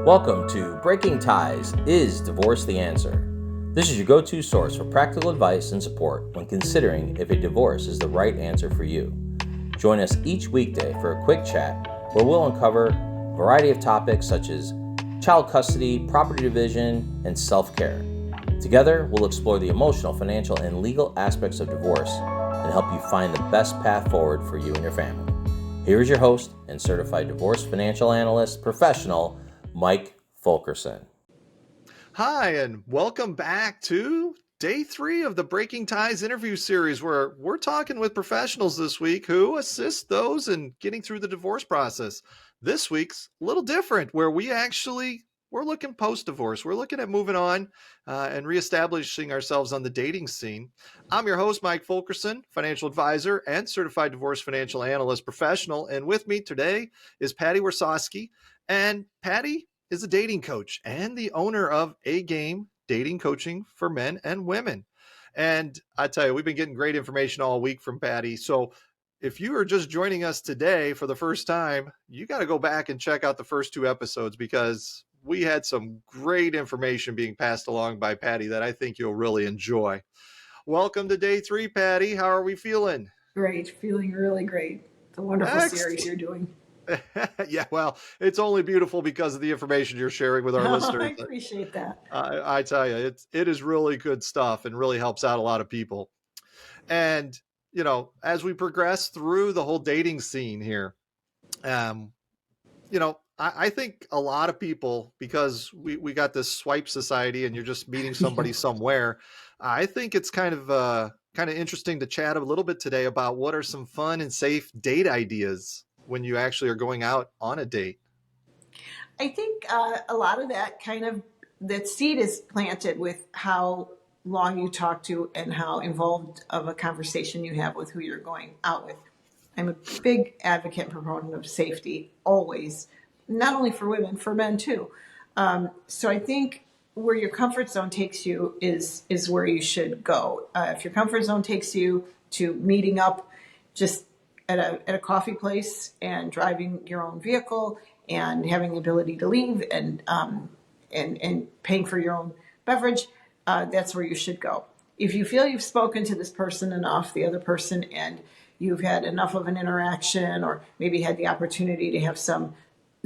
Welcome to Breaking Ties, Is Divorce the Answer? This is your go-to source for practical advice and support when considering if a divorce is the right answer for you. Join us each weekday for a quick chat where we'll uncover a variety of topics such as child custody, property division, and self-care. Together, we'll explore the emotional, financial, and legal aspects of divorce and help you find the best path forward for you and your family. Here is your host and Certified Divorce Financial Analyst professional, Mike Fulkerson. Hi, and welcome back to day 3 of the Breaking Ties interview series, where we're talking with professionals this week who assist those in getting through the divorce process. This week's a little different, where we're looking post-divorce. We're looking at moving on and reestablishing ourselves on the dating scene. I'm your host, Mike Fulkerson, financial advisor and certified divorce financial analyst professional. And with me today is Patti Warsaski. And Patti is a dating coach and the owner of A Game Dating Coaching for Men and Women. And I tell you, we've been getting great information all week from Patti. So if you are just joining us today for the first time, you got to go back and check out the first 2 episodes, because we had some great information being passed along by Patti that I think you'll really enjoy. Welcome to day 3, Patti. How are we feeling? Great. Feeling really great. It's a wonderful series you're doing. Yeah, well, it's only beautiful because of the information you're sharing with our listeners. I appreciate that. I tell you, it is really good stuff and really helps out a lot of people. And, you know, as we progress through the whole dating scene here, I think a lot of people, because we got this swipe society and you're just meeting somebody somewhere, I think it's kind of interesting to chat a little bit today about what are some fun and safe date ideas when you actually are going out on a date. I think a lot of that seed is planted with how long you talk to and how involved of a conversation you have with who you're going out with. I'm a big advocate and proponent of safety, always, not only for women, for men too. So I think where your comfort zone takes you is where you should go. If your comfort zone takes you to meeting up just at a coffee place and driving your own vehicle and having the ability to leave and paying for your own beverage, that's where you should go. If you feel you've spoken to this person enough, the other person, and you've had enough of an interaction, or maybe had the opportunity to have some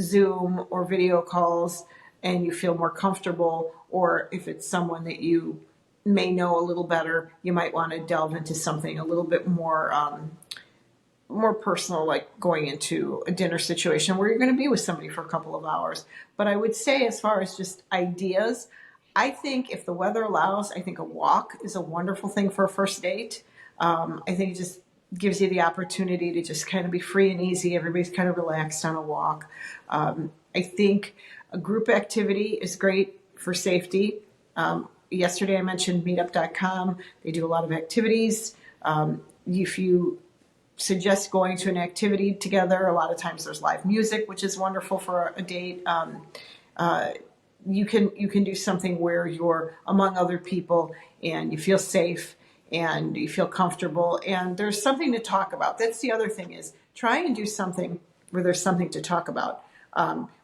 Zoom or video calls, and you feel more comfortable, or if it's someone that you may know a little better, you might want to delve into something a little bit more personal, like going into a dinner situation where you're going to be with somebody for a couple of hours. But I would say, as far as just ideas, I think if the weather allows, I think a walk is a wonderful thing for a first date. I think it just gives you the opportunity to just kind of be free and easy. Everybody's kind of relaxed on a walk. I think a group activity is great for safety. Yesterday I mentioned meetup.com. They do a lot of activities. If you suggest going to an activity together, a lot of times there's live music, which is wonderful for a date. You can do something where you're among other people and you feel safe and you feel comfortable and there's something to talk about. That's the other thing, is try and do something where there's something to talk about.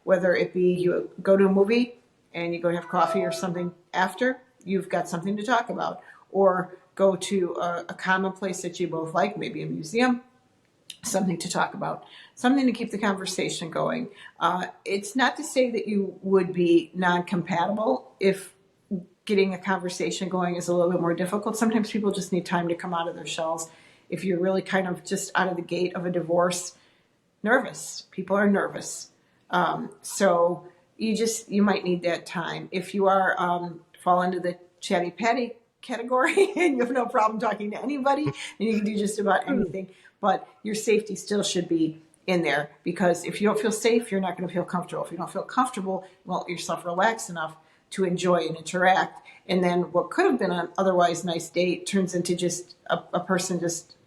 Whether it be you go to a movie and you go to have coffee or something after, you've got something to talk about. Or go to a common place that you both like, maybe a museum, something to talk about, something to keep the conversation going. It's not to say that you would be non-compatible if getting a conversation going is a little bit more difficult. Sometimes people just need time to come out of their shells. If you're really kind of just out of the gate of a divorce, nervous. People are nervous. So you might need that time. If you are fall into the chatty patty category and you have no problem talking to anybody and you can do just about anything, but your safety still should be in there, because if you don't feel safe, you're not going to feel comfortable. If you don't feel comfortable, you won't let yourself relax enough to enjoy and interact. And then what could have been an otherwise nice date turns into just a person just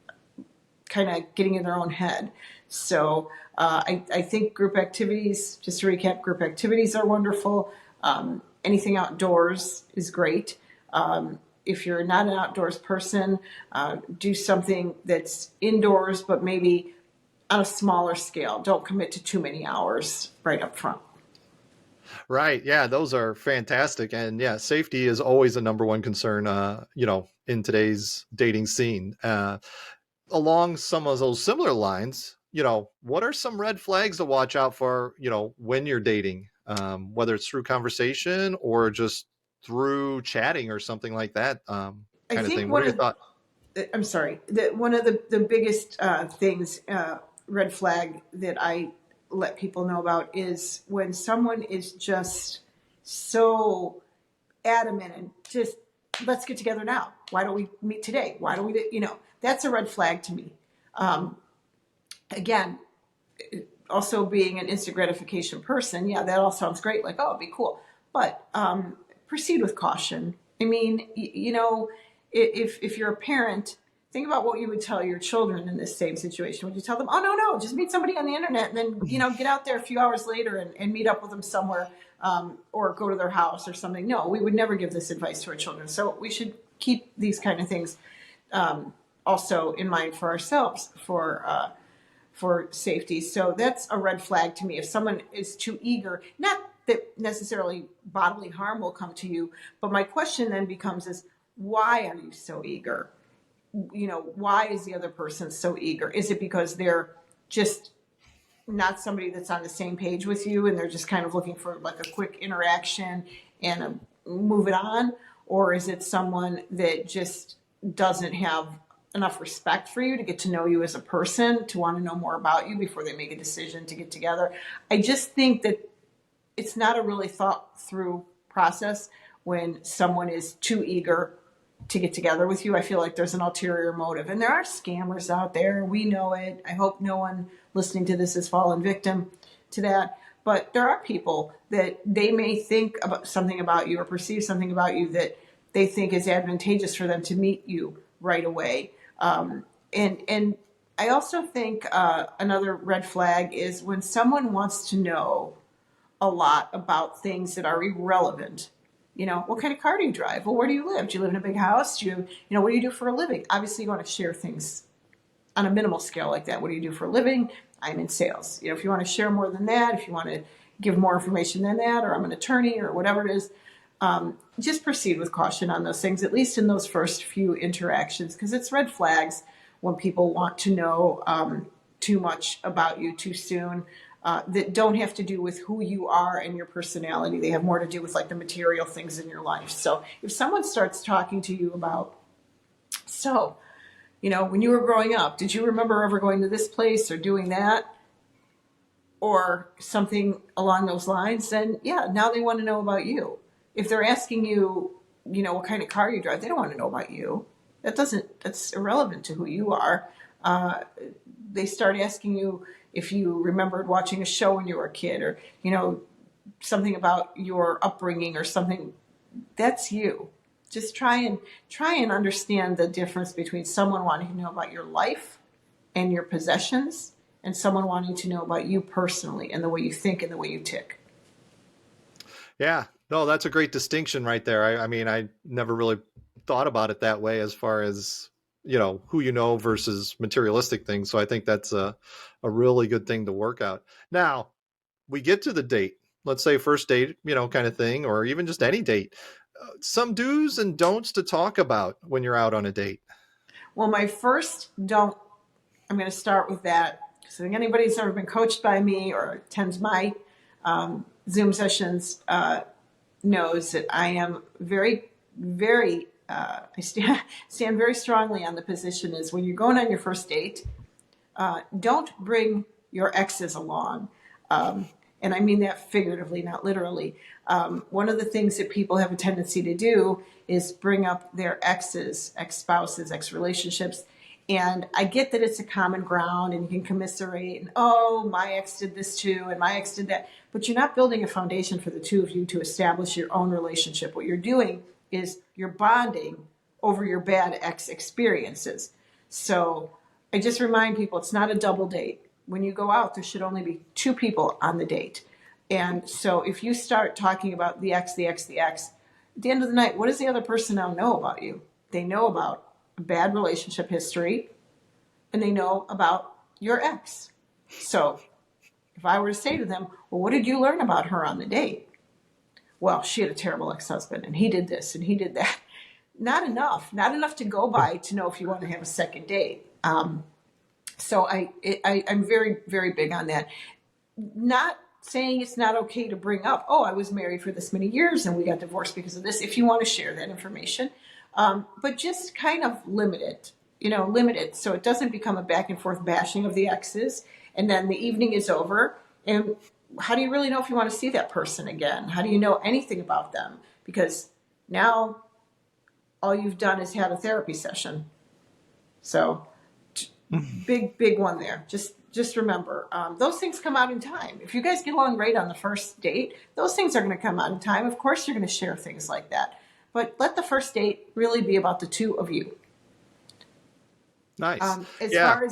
kind of getting in their own head. So I think group activities, just to recap, group activities are wonderful. Anything outdoors is great. If you're not an outdoors person, do something that's indoors, but maybe on a smaller scale. Don't commit to too many hours right up front. Right. Yeah, those are fantastic. And yeah, safety is always a number one concern, in today's dating scene. Along some of those similar lines, what are some red flags to watch out for, when you're dating, whether it's through conversation or just through chatting or something like that, I kind of think thing. What are your thoughts? I'm sorry, that one of the biggest things, red flag that I let people know about is when someone is just so adamant and just, let's get together now. Why don't we meet today? Why don't we, that's a red flag to me. Again, also being an instant gratification person, yeah, that all sounds great. Like, oh, it'd be cool. But proceed with caution. I mean, if you're a parent, think about what you would tell your children in this same situation. Would you tell them, oh, no, just meet somebody on the internet and then, get out there a few hours later and meet up with them somewhere, or go to their house or something? No, we would never give this advice to our children. So we should keep these kind of things also in mind for ourselves, for safety. So that's a red flag to me. If someone is too eager, not that necessarily bodily harm will come to you, but my question then becomes is, why are you so eager? Why is the other person so eager? Is it because they're just not somebody that's on the same page with you and they're just kind of looking for like a quick interaction and move it on? Or is it someone that just doesn't have enough respect for you to get to know you as a person, to want to know more about you before they make a decision to get together? I just think that it's not a really thought through process when someone is too eager to get together with you. I feel like there's an ulterior motive, and there are scammers out there. We know it. I hope no one listening to this has fallen victim to that. But there are people that they may think about something about you or perceive something about you that they think is advantageous for them to meet you right away. And I also think another red flag is when someone wants to know a lot about things that are irrelevant. What kind of car do you drive? Well, where do you live? Do you live in a big house? What do you do for a living? Obviously, you want to share things on a minimal scale like that. What do you do for a living? I'm in sales. If you want to share more than that, if you want to give more information than that, or I'm an attorney or whatever it is, just proceed with caution on those things, at least in those first few interactions, because it's red flags when people want to know too much about you too soon. That don't have to do with who you are and your personality. They have more to do with like the material things in your life. So if someone starts talking to you about, when you were growing up, did you remember ever going to this place or doing that? Or something along those lines, then yeah, now they want to know about you. If they're asking you, what kind of car you drive, they don't want to know about you. That's irrelevant to who you are. They start asking you if you remembered watching a show when you were a kid, or, something about your upbringing or something. That's you. Just try and understand the difference between someone wanting to know about your life and your possessions and someone wanting to know about you personally and the way you think and the way you tick. Yeah, no, that's a great distinction right there. I mean, I never really thought about it that way as far as, who you know versus materialistic things. So I think that's a really good thing to work out. Now, we get to the date, let's say first date, kind of thing, or even just any date. Some do's and don'ts to talk about when you're out on a date. Well, my first don't, I'm going to start with that. So I think anybody who's ever been coached by me or attends my Zoom sessions knows that I am very, very, I stand very strongly on the position is when you're going on your first date, don't bring your exes along. And I mean that figuratively, not literally. One of the things that people have a tendency to do is bring up their exes, ex-spouses, ex-relationships. And I get that it's a common ground and you can commiserate and, oh, my ex did this too and my ex did that. But you're not building a foundation for the two of you to establish your own relationship. What you're doing is you're bonding over your bad ex experiences. So I just remind people it's not a double date. When you go out, there should only be two people on the date. And so if you start talking about the ex, at the end of the night, what does the other person now know about you? They know about a bad relationship history, and they know about your ex. So if I were to say to them, well, what did you learn about her on the date? well, she had a terrible ex-husband and he did this and he did that. Not enough to go by to know if you want to have a second date. So I'm very, very big on that. Not saying it's not okay to bring up, oh, I was married for this many years and we got divorced because of this, if you want to share that information. But just kind of limit it so it doesn't become a back and forth bashing of the exes. And then the evening is over. And how do you really know if you want to see that person again? How do you know anything about them? Because now all you've done is had a therapy session. So big one there. Just remember, those things come out in time. If you guys get along great on the first date, those things are going to come out in time. Of course, you're going to share things like that. But let the first date really be about the two of you. Nice. As far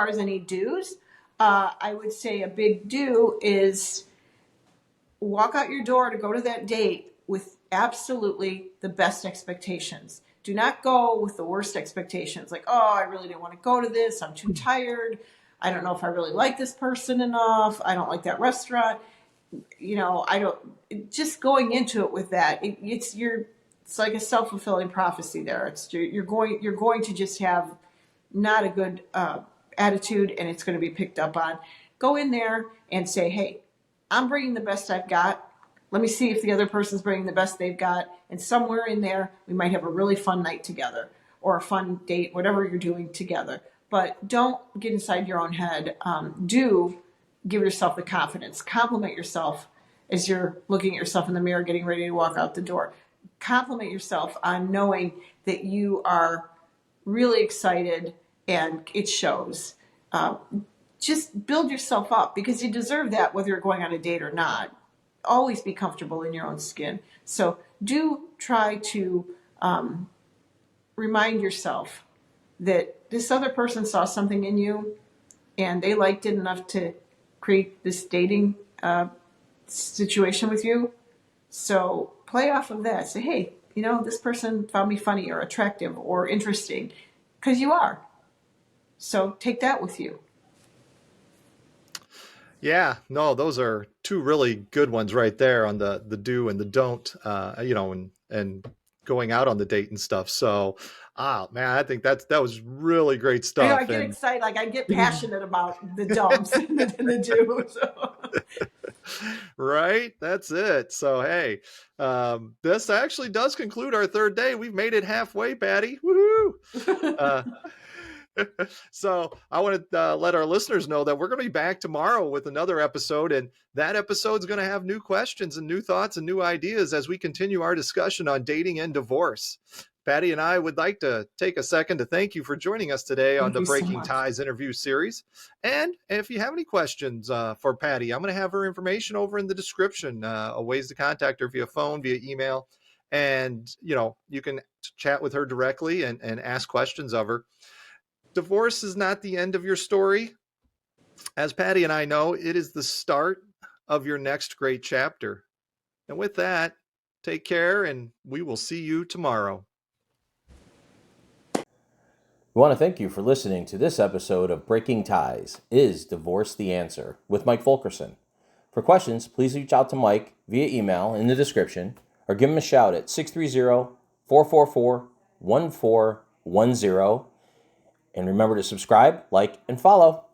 as any do's, I would say a big do is walk out your door to go to that date with absolutely the best expectations. Do not go with the worst expectations. Like, oh, I really didn't want to go to this. I'm too tired. I don't know if I really like this person enough. I don't like that restaurant. Just going into it with that, it's like a self-fulfilling prophecy there. You're going to just have not a good attitude, and it's going to be picked up on. Go in there and say, hey, I'm bringing the best I've got. Let me see if the other person's bringing the best they've got. And somewhere in there, we might have a really fun night together or a fun date, whatever you're doing together. But don't get inside your own head. Do give yourself the confidence. Compliment yourself as you're looking at yourself in the mirror, getting ready to walk out the door. Compliment yourself on knowing that you are really excited and it shows. Just build yourself up because you deserve that whether you're going on a date or not. Always be comfortable in your own skin. So do try to remind yourself that this other person saw something in you and they liked it enough to create this dating situation with you. So play off of that. Say, hey, this person found me funny or attractive or interesting, because you are. So take that with you. Yeah, no, those are two really good ones right there on the do and the don't, and going out on the date and stuff. So, man, I think that was really great stuff. I get excited, like I get passionate about the don'ts and the do's. So. Right, that's it. So, hey, this actually does conclude our third day. We've made it halfway, Patti. Woohoo! So I want to let our listeners know that we're going to be back tomorrow with another episode, and that episode is going to have new questions and new thoughts and new ideas as we continue our discussion on dating and divorce. Patti and I would like to take a second to thank you for joining us today on the Breaking Ties interview series. And if you have any questions for Patti, I'm going to have her information over in the description, ways to contact her via phone, via email, and you can chat with her directly and ask questions of her. Divorce is not the end of your story. As Patti and I know, it is the start of your next great chapter. And with that, take care, and we will see you tomorrow. We want to thank you for listening to this episode of Breaking Ties, Is Divorce the Answer? With Mike Fulkerson. For questions, please reach out to Mike via email in the description or give him a shout at 630-444-1410. And remember to subscribe, like, and follow.